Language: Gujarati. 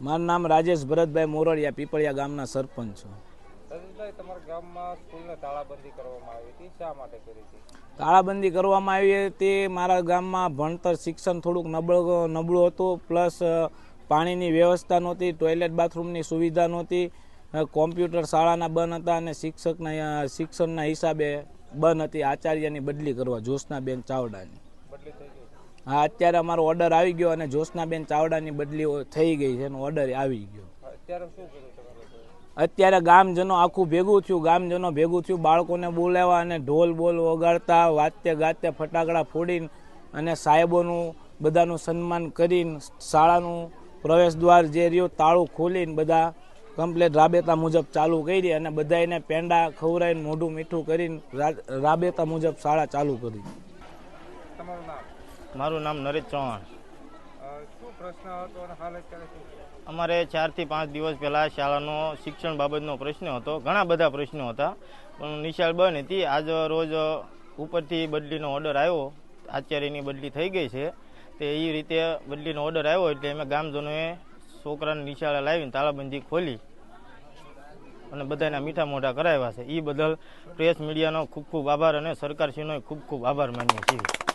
મારું નામ રાજેશ ભરતભાઈ મોરડિયા, પીપળિયા ગામના સરપંચ છું. રાજેશભાઈ, તમારા ગામમાં સ્કૂલને તાળાબંધી કરવામાં આવી હતી, શા માટે કરી હતી? તાળાબંધી કરવામાં આવી હતી. મારા ગામમાં ભણતર શિક્ષણ થોડુંક નબળું હતું, પ્લસ પાણીની વ્યવસ્થા નહોતી, ટોયલેટ બાથરૂમની સુવિધા નહોતી, કોમ્પ્યુટર શાળાના બંધ હતા અને શિક્ષણના હિસાબે બંધ હતી. આચાર્યની બદલી કરવા જ્યોત્સનાબેન ચાવડાની બદલી થઈ ગઈ? હા, અત્યારે અમારો ઓર્ડર આવી ગયો અને જ્યોત્સનાબેન ચાવડાની બદલી થઈ ગઈ છે, એનો ઓર્ડર આવી ગયો. અત્યારે શું કર્યું તમે? અત્યારે ગામજનો આખું ભેગું થયું, બાળકોને બોલાવ્યા અને ઢોલ બોલ વગાડતા, વાતે ગાતે ફટાકડા ફોડીને અને સાહેબોનું બધાનું સન્માન કરીને શાળાનું પ્રવેશ દ્વાર જે રહ્યું તાળું ખોલીને બધા કમ્પ્લેટ રાબેતા મુજબ ચાલુ કરી અને બધાને પેંડા ખવડાવીને મોઢું મીઠું કરીને રાબેતા મુજબ શાળા ચાલુ કરી. તમારું નામ? મારું નામ નરેશ ચૌહાણ. શું પ્રશ્ન હતો અને હાલ અત્યારે શું છે? અમારે 4 થી 5 દિવસ પહેલાં શાળાનો શિક્ષણ બાબતનો પ્રશ્ન હતો. ઘણા બધા પ્રશ્નો હતા, પણ નિશાળ બંધ હતી. આજ રોજ ઉપરથી બદલીનો ઓર્ડર આવ્યો, આચાર્યની બદલી થઈ ગઈ છે. તે એ રીતે બદલીનો ઓર્ડર આવ્યો એટલે અમે ગામજનોએ છોકરાને નિશાળે લાવીને તાળાબંધી ખોલી અને બધાના મીઠા મોઢા કરાવ્યા છે. એ બદલ પ્રેસ મીડિયાનો ખૂબ ખૂબ આભાર અને સરકારશ્રીનો ખૂબ ખૂબ આભાર માનીએ છીએ.